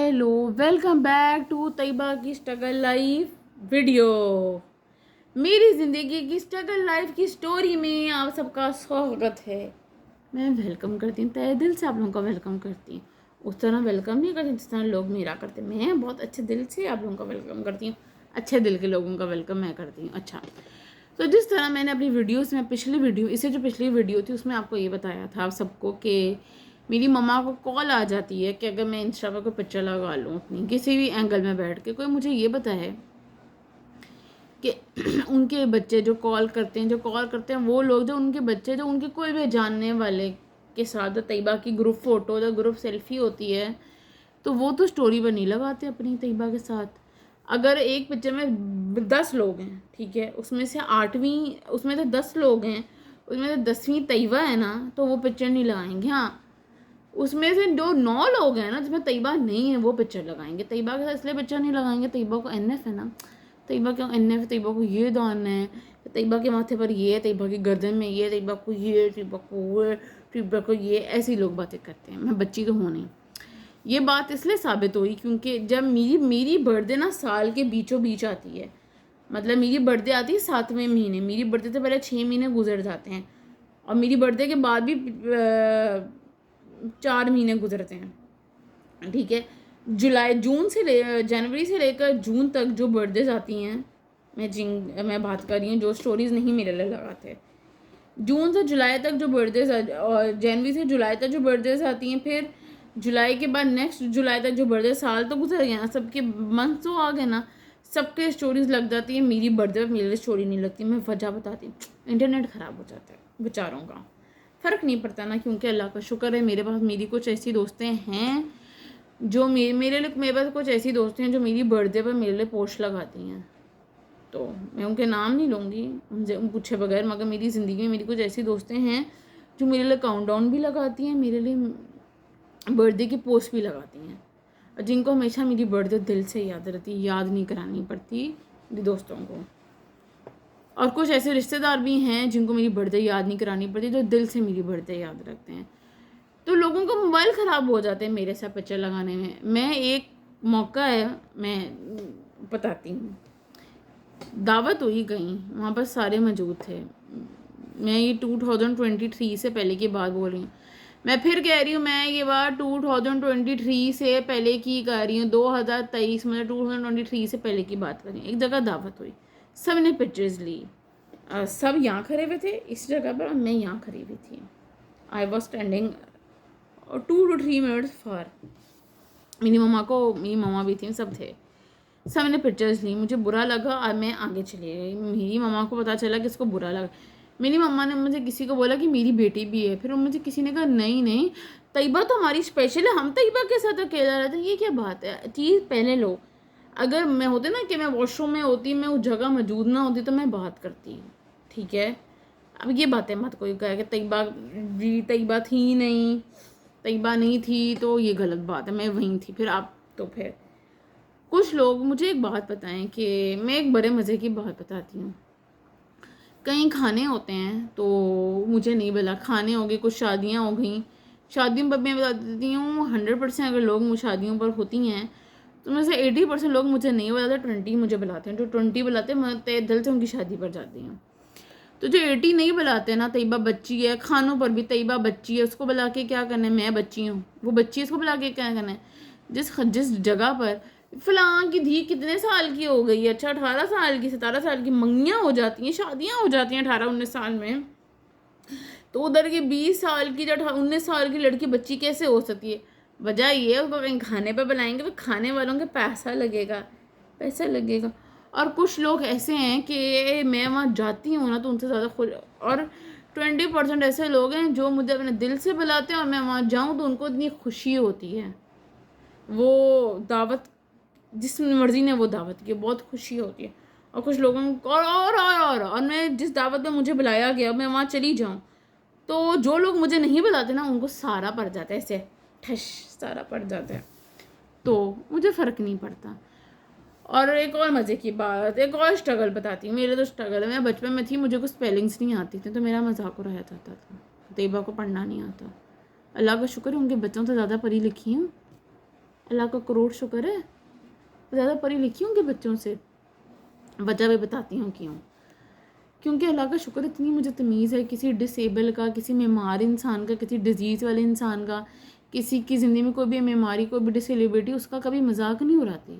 Hello, welcome back to Tayyaba की struggle life video. मेरी ज़िंदगी की स्ट्रगल लाइफ की स्टोरी में आप सबका स्वागत है। मैं वेलकम करती हूँ, तहे दिल से आप लोगों का वेलकम करती हूँ। उस तरह वेलकम नहीं करती जिस तरह लोग मेरा करते। मैं बहुत अच्छे दिल से आप लोगों का वेलकम करती हूँ। अच्छे दिल के लोगों का वेलकम मैं करती हूँ। अच्छा, तो जिस तरह मैंने अपनी वीडियोस में इससे जो पिछली वीडियो थी उसमें आपको ये बताया था आप सबको कि मेरी मम्मा को कॉल आ जाती है कि अगर मैं इंस्टा पर कोई पिक्चर लगा लूँ अपनी किसी भी एंगल में बैठ के, कोई मुझे ये बताए कि उनके बच्चे जो कॉल करते हैं वो लोग, जो उनके बच्चे जो उनके कोई भी जानने वाले के साथ तैयबा की ग्रुप फ़ोटो या ग्रुप सेल्फी होती है तो वो तो स्टोरी पर नहीं लगाते अपनी तैयबा के साथ। अगर एक पिक्चर में 10 लोग हैं, ठीक है, उसमें से 8वीं, उसमें से 10 लोग हैं, उसमें से 10वीं तैयबा है ना, तो वो पिक्चर नहीं लगाएंगे। हाँ, उसमें से जो 9 लोग हैं ना जिसमें तैयबा नहीं है वो पिक्चर लगाएंगे। तैयबा के साथ इसलिए पिक्चर नहीं लगाएंगे, तैयबा को एनएफ है ना, तैयबा क्यों एनएफ है, तैयबा को ये दान है, तैयबा के माथे पर ये, तैयबा की गर्दन में ये, तैयबा को ये, तैयबा को वो, तैयबा को ये, ऐसी लोग बातें करते हैं। मैं बच्ची तो हूँ नहीं। ये बात इसलिए साबित हुई क्योंकि जब मेरी बर्थडे ना साल के बीचों बीच आती है, मतलब मेरी बर्थडे आती है 7वें महीने, मेरी बर्थडे से पहले 6 महीने गुजर जाते हैं और मेरी बर्थडे के बाद भी 4 महीने गुजरते हैं, ठीक है। जनवरी से लेकर जून तक जो बर्थडेज आती हैं, मैं बात कर रही हूँ जो स्टोरीज नहीं मेरे लिए लगाते। जून से जुलाई तक जो बर्थडेज और जनवरी से जुलाई तक जो बर्थडेज आती हैं, फिर जुलाई के बाद नेक्स्ट जुलाई तक जो बर्थडे, साल तो गुजर गया ना, सबके मंथ तो आ गए ना, सबके स्टोरीज लग जाती है। मेरी बर्थडे पर मेरे लिए स्टोरी नहीं लगती। मैं वजह बताती हूँ, इंटरनेट ख़राब हो जाता है बेचारों का। फ़र्क नहीं पड़ता ना, क्योंकि अल्लाह का शुक्र है मेरे पास मेरी कुछ ऐसी दोस्तें हैं जो मेरे पास कुछ ऐसी दोस्तें हैं जो मेरी बर्थडे पर मेरे लिए पोस्ट लगाती हैं। तो मैं उनके नाम नहीं लूँगी उनसे पूछे बगैर, मगर मेरी ज़िंदगी में मेरी कुछ ऐसी दोस्तें हैं जो मेरे लिए काउंटडाउन भी लगाती हैं, मेरे लिए बर्थडे की पोस्ट भी लगाती हैं, और जिनको हमेशा मेरी बर्थडे दिल से याद रहती है, याद नहीं करानी पड़ती मेरी दोस्तों को। और कुछ ऐसे रिश्तेदार भी हैं जिनको मेरी बर्थडे याद नहीं करानी पड़ती, जो दिल से मेरी बर्थडे याद रखते हैं। तो लोगों का मोबाइल ख़राब हो जाते हैं मेरे साथ पिक्चर लगाने में। मैं एक मौका है, मैं बताती हूँ। दावत हुई कहीं, वहाँ पर सारे मौजूद थे। मैं ये 2023 से पहले की बात बोल रही हूँ। मैं फिर कह रही हूँ, मैं ये बात 2023 से पहले की कर रही हूँ। 2023 मतलब 2023 से पहले की बात कर रही हूँ। एक जगह दावत हुई, सब ने पिक्चर्स ली, सब यहाँ खड़े हुए थे इस जगह पर, और मैं यहाँ खड़ी हुई थी। I was standing 2 to 3 minutes for. मेरी मम्मा भी थी, सब थे, सब ने पिक्चर्स ली। मुझे बुरा लगा और मैं आगे चली गई। मेरी मम्मा को पता चला कि इसको बुरा लगा। मेरी मम्मा ने मुझे किसी को बोला कि मेरी बेटी भी है, फिर मुझे किसी ने कहा नहीं नहीं, तैयबा तो हमारी स्पेशल है, हम तैयबा के साथ अकेला रहते हैं, ये क्या बात है। चीज़ पहले लो, अगर मैं होती ना कि मैं वॉशरूम में होती, मैं उस जगह मौजूद ना होती तो मैं बात करती, ठीक है। अब ये बातें मत कोई कहे कि तैयबा थी नहीं, तैयबा नहीं थी, तो ये गलत बात है। मैं वहीं थी, फिर आप तो फिर कुछ लोग मुझे एक बात बताएं कि मैं एक बड़े मज़े की बात बताती हूँ। कहीं खाने होते हैं तो मुझे नहीं बुला, खाने हो गए, कुछ शादियाँ हो गई, शादियों पर मैं बता देती हूँ 100% अगर लोग शादियों पर होती हैं तो में से 80% लोग मुझे नहीं बुलाते, 20 मुझे बुलाते हैं। जो 20 बुलाते हैं मैं तय दिल से उनकी शादी पर जाती हूँ। तो जो 80 नहीं बुलाते ना, तैयबा बच्ची है, खानों पर भी तैयबा बच्ची है, उसको बुला के क्या करना है, मैं बच्ची हूँ, वो बच्ची, उसको बुला के क्या करना है। जिस जगह पर फलां की धी कितने साल की हो गई है, अच्छा 18 साल की, 17 साल की, मंगियाँ हो जाती हैं, शादियाँ हो जाती हैं 18-19 साल में, तो उधर की 20 साल की, जो 19 साल की लड़की बच्ची कैसे हो सकती है। वजह ये है, उसको कहीं खाने पर बुलाएंगे तो खाने वालों के पैसा लगेगा। और कुछ लोग ऐसे हैं कि मैं वहाँ जाती हूँ ना तो उनसे ज़्यादा खुश, और 20% ऐसे लोग हैं जो मुझे अपने दिल से बुलाते हैं और मैं वहाँ जाऊँ तो उनको इतनी खुशी होती है। वो दावत जिस मर्ज़ी ने वो दावत की, बहुत खुशी होती है। और कुछ लोगों को और मैं जिस दावत में मुझे बुलाया गया मैं वहाँ चली जाऊँ तो जो लोग मुझे नहीं बुलाते ना उनको सारा पड़ जाता है, ऐसे ठश सारा पड़ जाता है, तो मुझे फ़र्क नहीं पड़ता। और एक और मज़े की बात, एक और स्ट्रगल बताती हूँ। मेरे तो स्ट्रगल है, मैं बचपन में थी, मुझे कुछ स्पेलिंग्स नहीं आती थी तो मेरा मजाक उड़ाया जाता था। तैयबा को पढ़ना नहीं आता। अल्लाह का शुक्र है उनके बच्चों से ज़्यादा पढ़ी लिखी हूँ, अल्लाह का करोड़ शुक्र है, ज़्यादा पढ़ी लिखी हूँ कि बच्चों से। वजह भी बताती हूँ क्यों। क्योंकि अल्लाह का शुक्र इतनी मुझे तमीज़ है, किसी डिसेबल का, किसी बीमार इंसान का, किसी डिजीज़ वाले इंसान का, किसी की ज़िंदगी में कोई भी बीमारी, कोई भी डिसेबिलिटी, उसका कभी मजाक नहीं उड़ाती।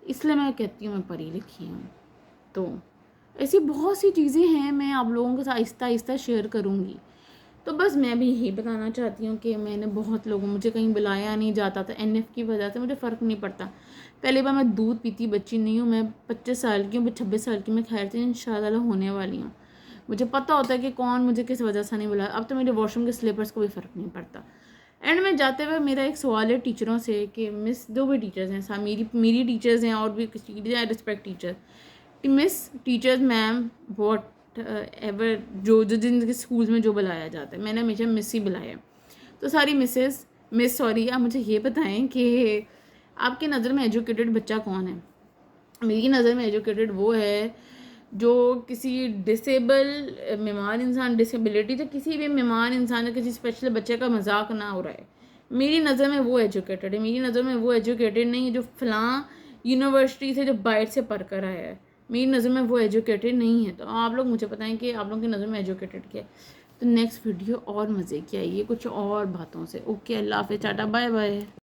इसलिए मैं कहती हूँ मैं पढ़ी लिखी हूँ। तो ऐसी बहुत सी चीज़ें हैं, मैं आप लोगों के साथ आहिस्ता आहिस्ता शेयर करूँगी। तो बस मैं भी यही बताना चाहती हूँ कि मैंने बहुत लोगों, मुझे कहीं बुलाया नहीं जाता था NF की वजह से, मुझे फ़र्क नहीं पड़ता। पहली बार मैं दूध पीती बच्ची नहीं हूँ, मैं 25 साल की हूँ, 26 साल की मैं खैर से इंशाल्लाह होने वाली हूँ। मुझे पता होता है कि कौन मुझे किस वजह से नहीं बुलाया। अब तो मेरे वॉशरूम के स्लीपर्स को भी फ़र्क नहीं पड़ता। एंड में जाते हुए मेरा एक सवाल है टीचरों से कि मिस, जो भी टीचर्स हैं, सा मेरी टीचर्स हैं और भी किसी teacher, respect teacher, miss, teachers, ma'am, what ever, जो जो जिनके स्कूल्स में जो बुलाया जाता है, मैंने हमेशा मिस ही बुलाया। तो सारी मिस सॉरी, आप मुझे ये बताएं कि आपकी नज़र में एजुकेटेड बच्चा कौन है। मेरी नज़र में एजुकेटेड वो है जो किसी डिसेबल बीमार इंसान, डिसेबिलिटी, तो किसी भी बीमार इंसान या किसी स्पेशल बच्चे का मजाक ना हो रहा है। मेरी नज़र में वो एजुकेटेड है। मेरी नज़र में वो एजुकेटेड नहीं है जो फ़लाँ यूनिवर्सिटी से, जो बाहर से पढ़ कर आया है। मेरी नज़र में वो एजुकेटेड नहीं है। तो आप लोग मुझे बताएं कि आप लोगों की नज़र में एजुकेटेड क्या है। तो नेक्स्ट वीडियो और मज़े की आइए कुछ और बातों से। ओके, अल्लाह हाफ़िज़, टाटा, बाय बाय।